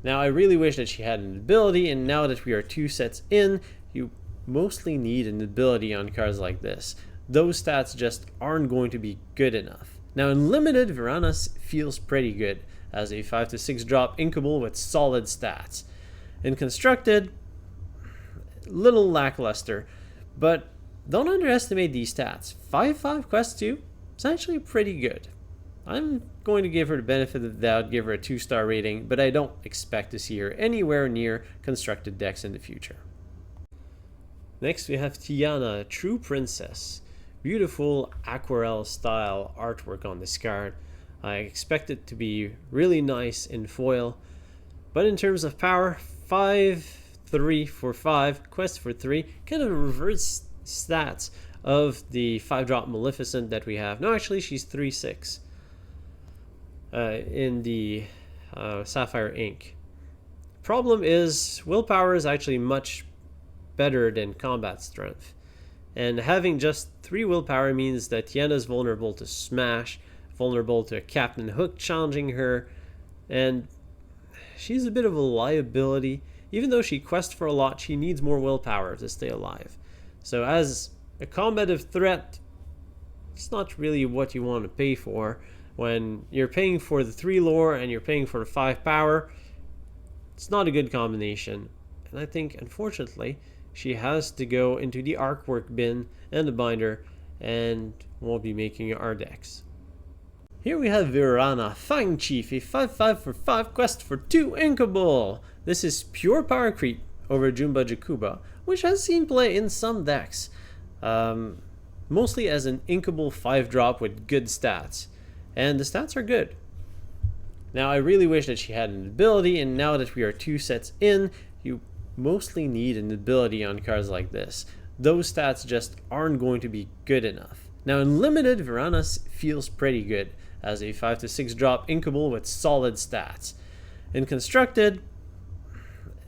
Now I really wish that she had an ability, and now that we are 2 sets in, you mostly need an ability on cards like this. Those stats just aren't going to be good enough. Now in Limited, Veranus feels pretty good as a 5 to 6 drop Inkable with solid stats. In Constructed, little lackluster, but don't underestimate these stats. 5/5 quest 2 is actually pretty good. I'm going to give her the benefit of the doubt, give her a 2-star rating, but I don't expect to see her anywhere near Constructed decks in the future. Next we have Tiana, True Princess. Beautiful aquarelle style artwork on this card. I expect it to be really nice in foil. But in terms of power, 5/3 for 5, quest for 3, kind of reverse stats of the 5-drop Maleficent that we have. No, actually she's 3/6 in the Sapphire Ink. Problem is, willpower is actually much better than combat strength. And having just 3 willpower means that Tiana is vulnerable to smash, vulnerable to a Captain Hook challenging her, and she's a bit of a liability. Even though she quests for a lot, she needs more willpower to stay alive. So as a combative threat, it's not really what you want to pay for. When you're paying for the 3 lore and you're paying for the 5 power, it's not a good combination. And I think, unfortunately, she has to go into the artwork bin and the binder, and we'll be making our decks. Here we have Verana, Fang Chief, a 5/5 for 5 quest for 2 Inkable. This is pure power creep over Jumba Jakuba, which has seen play in some decks. Mostly as an Inkable 5-drop with good stats. And the stats are good. Now I really wish that she had an ability, and now that we are 2 sets in, you mostly need an ability on cards like this. Those stats just aren't going to be good enough. Now in Limited, Veranus feels pretty good as a 5 to 6 drop Inkable with solid stats. In Constructed,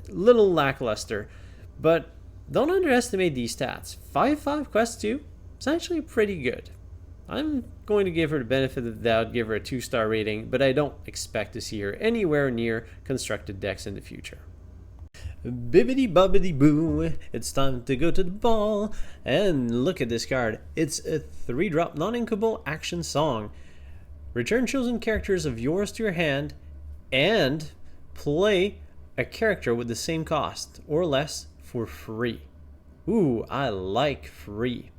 little lackluster, but don't underestimate these stats. 5/5 quest 2 is actually pretty good. I'm going to give her the benefit of the doubt, give her a 2-star rating, but I don't expect to see her anywhere near constructed decks in the future. Bibbidi bobbidi boo, it's time to go to the ball. And look at this card. It's a 3-drop non-inkable action song. Return chosen characters of yours to your hand and play a character with the same cost or less for free. Ooh, I like free.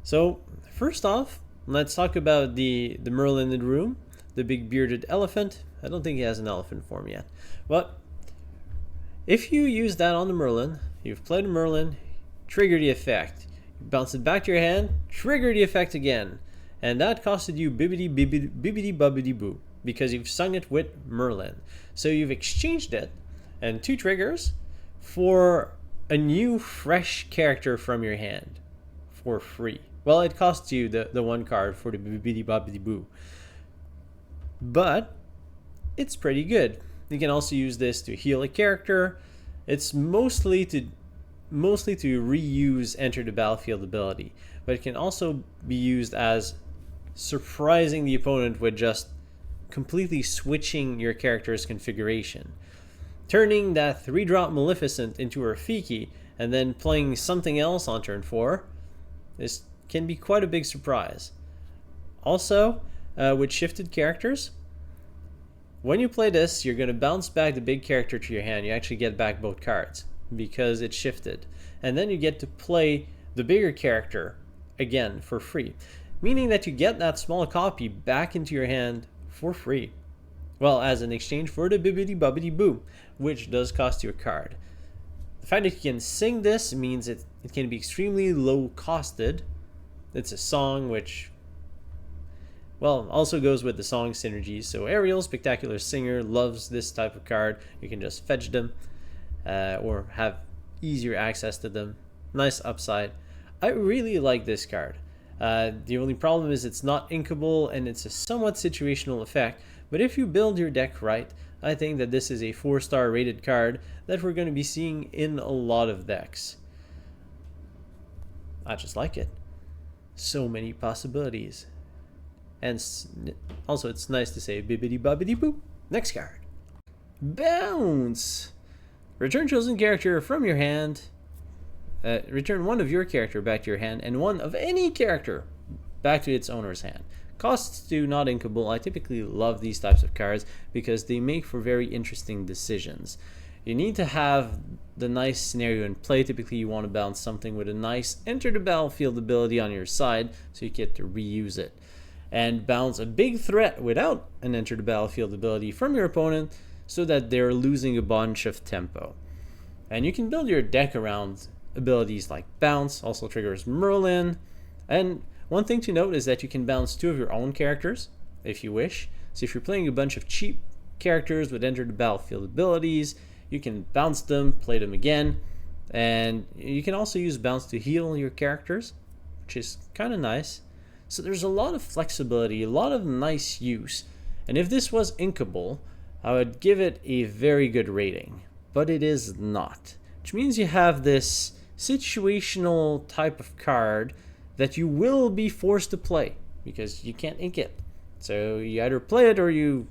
So first off, let's talk about the Merlin in the room, the big bearded elephant. I don't think he has an elephant form yet, but if you use that on the Merlin, you've played a Merlin, trigger the effect. You bounce it back to your hand, trigger the effect again, and that costed you bibbidi bobbidi boo because you've sung it with Merlin. So you've exchanged it and 2 triggers for a new fresh character from your hand for free. Well, it costs you the 1 card for the bibbidi bobbidi boo, but it's pretty good. You can also use this to heal a character. It's mostly to reuse enter the battlefield ability, but it can also be used as surprising the opponent with just completely switching your character's configuration. Turning that 3-drop Maleficent into Rafiki and then playing something else on turn 4 can be quite a big surprise. Also, with shifted characters, when you play this, you're going to bounce back the big character to your hand. You actually get back both cards because it's shifted. And then you get to play the bigger character again for free, meaning that you get that small copy back into your hand for free. Well, as an exchange for the bibbidi bobbidi boo, which does cost you a card. The fact that you can sing this means it can be extremely low costed. It's a song which, well, also goes with the song synergies. So Ariel, Spectacular Singer, loves this type of card. You can just fetch them or have easier access to them. Nice upside. I really like this card. The only problem is it's not inkable and it's a somewhat situational effect. But if you build your deck right, I think that this is a 4-star rated card that we're going to be seeing in a lot of decks. I just like it. So many possibilities. And also, it's nice to say bibbidi bobbidi boo. Next card. Bounce! Return chosen character from your hand. Return 1 of your character back to your hand and 1 of any character back to its owner's hand. Costs to not inkable. I typically love these types of cards because they make for very interesting decisions. You need to have the nice scenario in play. Typically, you want to bounce something with a nice enter the battlefield ability on your side so you get to reuse it. And bounce a big threat without an enter the battlefield ability from your opponent so that they're losing a bunch of tempo. And you can build your deck around abilities like bounce, also triggers Merlin. And one thing to note is that you can bounce 2 of your own characters if you wish. So if you're playing a bunch of cheap characters with enter the battlefield abilities, you can bounce them, play them again. And you can also use bounce to heal your characters, which is kind of nice. So there's a lot of flexibility, a lot of nice use. And if this was inkable, I would give it a very good rating. But it is not. Which means you have this situational type of card that you will be forced to play because you can't ink it. So you either play it or you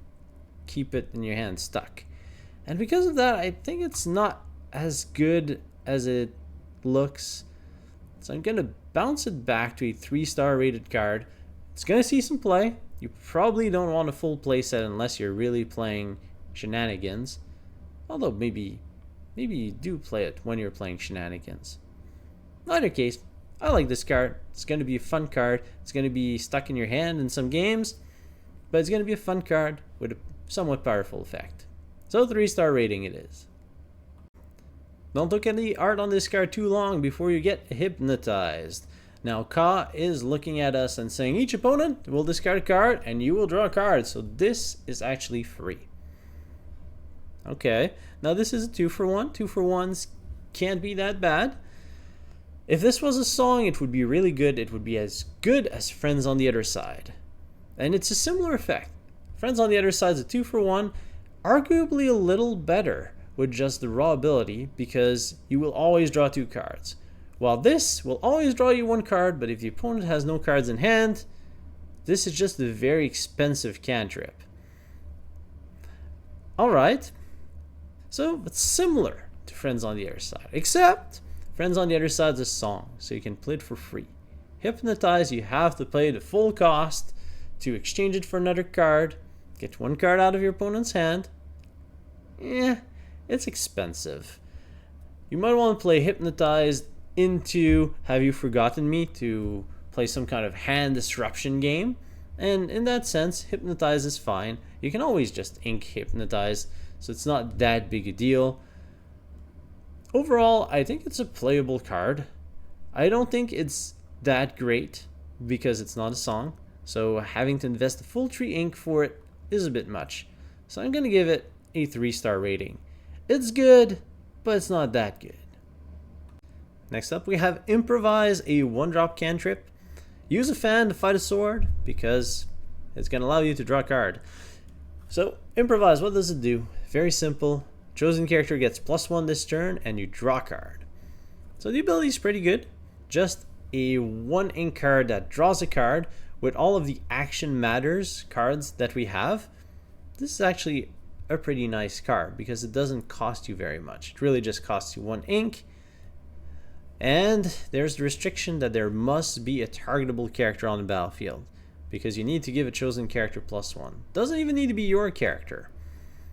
keep it in your hand stuck. And because of that, I think it's not as good as it looks. So I'm going to bounce it back to a 3-star rated card. It's going to see some play. You probably don't want a full playset unless you're really playing shenanigans. Although maybe you do play it when you're playing shenanigans. In either case, I like this card. It's going to be a fun card. It's going to be stuck in your hand in some games. But it's going to be a fun card with a somewhat powerful effect. So 3-star rating it is. Don't look at the art on this card too long before you get hypnotized. Now Ka is looking at us and saying each opponent will discard a card and you will draw a card. So this is actually free. Okay, now this is a 2-for-1. 2-for-1s can't be that bad. If this was a song, it would be really good. It would be as good as Friends on the Other Side. And it's a similar effect. Friends on the Other Side is a 2-for-1, arguably a little better with just the raw ability because you will always draw 2 cards. While this will always draw you 1 card, but if the opponent has no cards in hand, This is just a very expensive cantrip. Alright, so it's similar to Friends on the Other Side, except Friends on the Other Side is a song, so you can play it for free. Hypnotize, you have to pay the full cost to exchange it for another card, get one card out of your opponent's hand. It's expensive. You might want to play Hypnotize into Have You Forgotten Me to play some kind of hand disruption game, and in that sense, Hypnotize is fine. You can always just ink Hypnotize, so it's not that big a deal. Overall, I think it's a playable card. I don't think it's that great because it's not a song, so having to invest a full 3 ink for it is a bit much. So I'm going to give it a 3-star rating. It's good, but it's not that good. Next up we have Improvise, a 1-drop cantrip. Use a fan to fight a sword because it's going to allow you to draw a card. So Improvise, what does it do? Very simple. Chosen character gets +1 this turn and you draw a card. So the ability is pretty good. Just a 1 ink card that draws a card with all of the action matters cards that we have. This is actually a pretty nice card because it doesn't cost you very much. It really just costs you 1 ink. And there's the restriction that there must be a targetable character on the battlefield because you need to give a chosen character +1. Doesn't even need to be your character.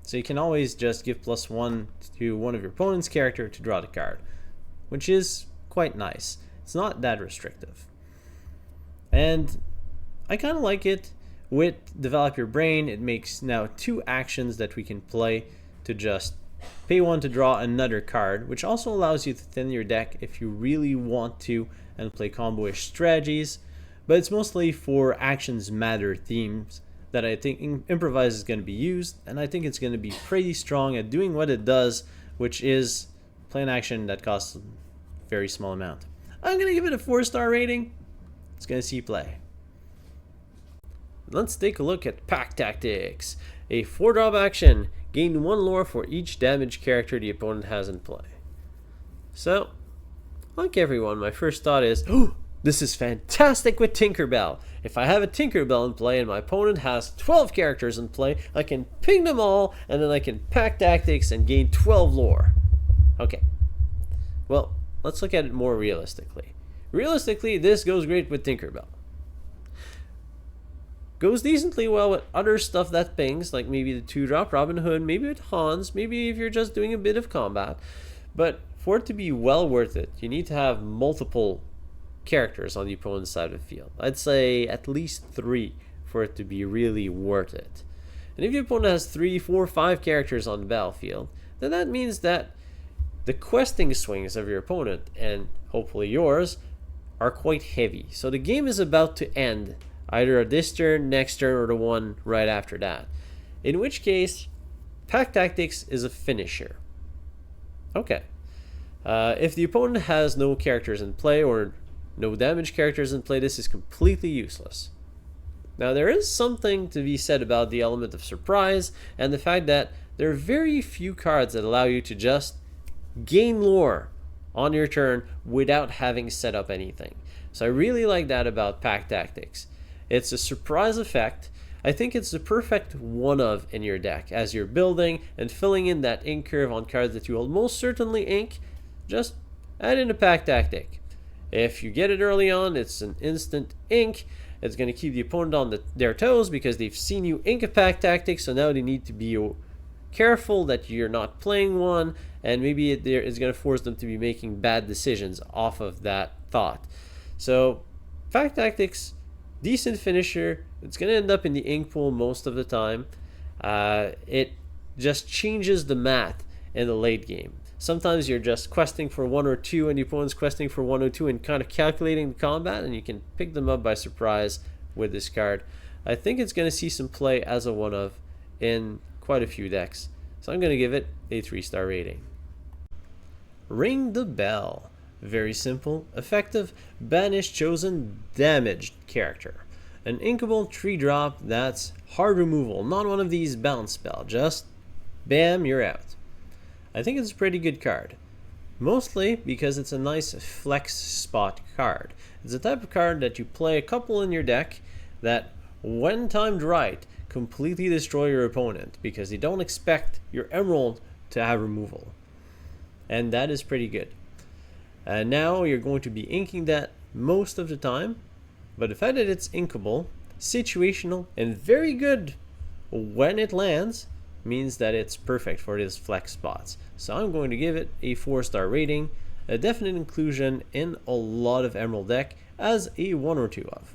So you can always just give +1 to one of your opponent's character to draw the card, which is quite nice. It's not that restrictive. And I kind of like it. With Develop Your Brain, it makes now 2 actions that we can play to just pay 1 to draw another card, which also allows you to thin your deck if you really want to and play combo-ish strategies. But it's mostly for actions matter themes that I think Improvise is going to be used, and I think it's going to be pretty strong at doing what it does, which is play an action that costs a very small amount. I'm going to give it a 4-star rating. It's going to see play. Let's take a look at Pack Tactics. A 4-drop action. Gain 1 lore for each damaged character the opponent has in play. So, like everyone, my first thought is, oh, this is fantastic with Tinkerbell. If I have a Tinkerbell in play and my opponent has 12 characters in play, I can ping them all and then I can Pack Tactics and gain 12 lore. Okay. Well, let's look at it more realistically. Realistically, this goes great with Tinkerbell. Goes decently well with other stuff that pings, like maybe the 2-drop Robin Hood, maybe with Hans, maybe if you're just doing a bit of combat. But for it to be well worth it, you need to have multiple characters on the opponent's side of the field. I'd say at least 3 for it to be really worth it. And if your opponent has 3, 4, 5 characters on the battlefield, then that means that the questing swings of your opponent, and hopefully yours, are quite heavy. So the game is about to end either at this turn, next turn, or the one right after that. In which case, Pack Tactics is a finisher. Okay. If the opponent has no characters in play or no damage characters in play, this is completely useless. Now, there is something to be said about the element of surprise and the fact that there are very few cards that allow you to just gain lore on your turn without having set up anything. So I really like that about Pack Tactics. It's a surprise effect. I think it's the perfect one-of in your deck. As you're building and filling in that ink curve on cards that you will most certainly ink, just add in a Pack Tactic. If you get it early on, it's an instant ink. It's going to keep the opponent on their toes because they've seen you ink a Pack Tactic, so now they need to be careful that you're not playing one, and maybe it's going to force them to be making bad decisions off of that thought. So, Pack Tactics, decent finisher. It's going to end up in the ink pool most of the time. It just changes the math in the late game. Sometimes you're just questing for 1 or 2 and the opponent's questing for 1 or 2 and kind of calculating the combat, and you can pick them up by surprise with this card. I think it's going to see some play as a one-of in quite a few decks. So I'm going to give it a 3-star rating. Ring the Bell. Very simple, effective, banish chosen, damaged character. An inkable 3-drop that's hard removal, not one of these bounce spell, just bam, you're out. I think it's a pretty good card, mostly because it's a nice flex spot card. It's the type of card that you play a couple in your deck that when timed right, completely destroy your opponent because they don't expect your emerald to have removal. And that is pretty good. Now you're going to be inking that most of the time, but the fact that it's inkable, situational, and very good when it lands means that it's perfect for these flex spots. So I'm going to give it a 4-star rating, a definite inclusion in a lot of emerald deck as a 1 or 2 of.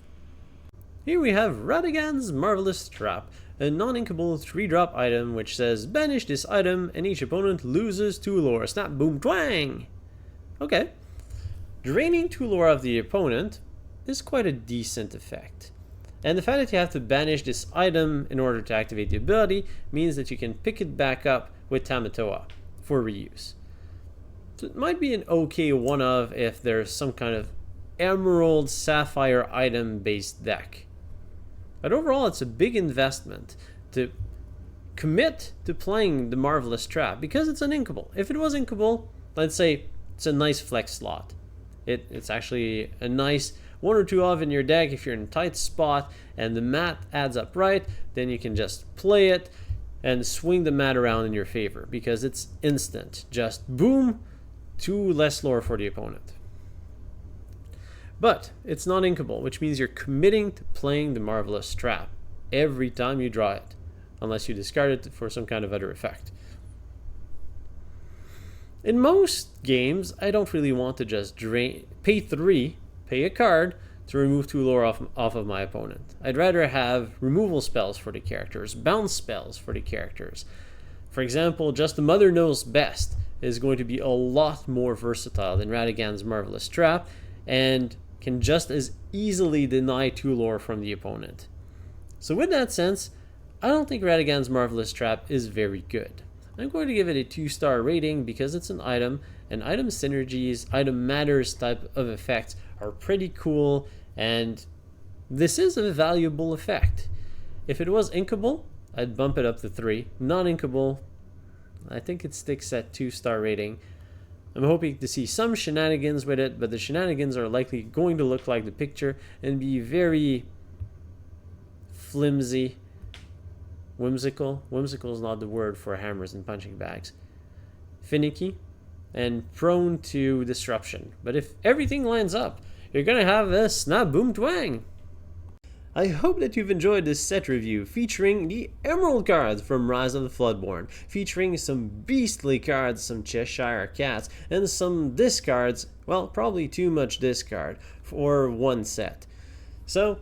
Here we have Ratigan's Marvelous Trap, a non-inkable 3-drop item which says banish this item and each opponent loses 2 lore. Snap, boom, twang! Okay. Draining 2 lore of the opponent is quite a decent effect. And the fact that you have to banish this item in order to activate the ability means that you can pick it back up with Tamatoa for reuse. So it might be an okay one of if there's some kind of emerald sapphire item based deck. But overall it's a big investment to commit to playing the Marvelous Trap because it's uninkable. If it was inkable, let's say it's a nice flex slot. It's actually a nice 1 or 2 of in your deck. If you're in a tight spot and the mat adds up right, then you can just play it and swing the mat around in your favor because it's instant. Just boom, 2 less lore for the opponent. But it's not inkable, which means you're committing to playing the Marvelous Trap every time you draw it, unless you discard it for some kind of other effect. In most games, I don't really want to just pay 3, pay a card to remove 2 lore off of my opponent. I'd rather have removal spells for the characters, bounce spells for the characters. For example, just the Mother Knows Best is going to be a lot more versatile than Ratigan's Marvelous Trap and can just as easily deny 2 lore from the opponent. So with that sense, I don't think Ratigan's Marvelous Trap is very good. I'm going to give it a 2-star rating because it's an item, and item synergies, item matters type of effects are pretty cool, and this is a valuable effect. If it was inkable, I'd bump it up to 3. Non-inkable, I think it sticks at 2-star rating. I'm hoping to see some shenanigans with it, but the shenanigans are likely going to look like the picture and be very flimsy. Whimsical is not the word for hammers and punching bags. Finicky and prone to disruption. But if everything lines up, you're gonna have a snap boom twang. I hope that you've enjoyed this set review featuring the Emerald cards from Rise of the Floodborn, featuring some beastly cards, some Cheshire Cats, and some discards, well, probably too much discard for one set. So,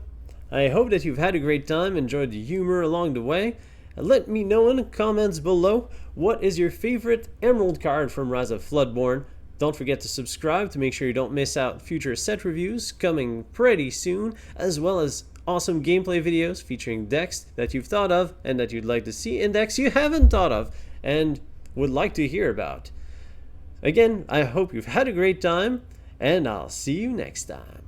I hope that you've had a great time, enjoyed the humor along the way. Let me know in the comments below what is your favorite Emerald card from Rise of Floodborn. Don't forget to subscribe to make sure you don't miss out future set reviews coming pretty soon, as well as awesome gameplay videos featuring decks that you've thought of and that you'd like to see in decks you haven't thought of and would like to hear about. Again, I hope you've had a great time, and I'll see you next time.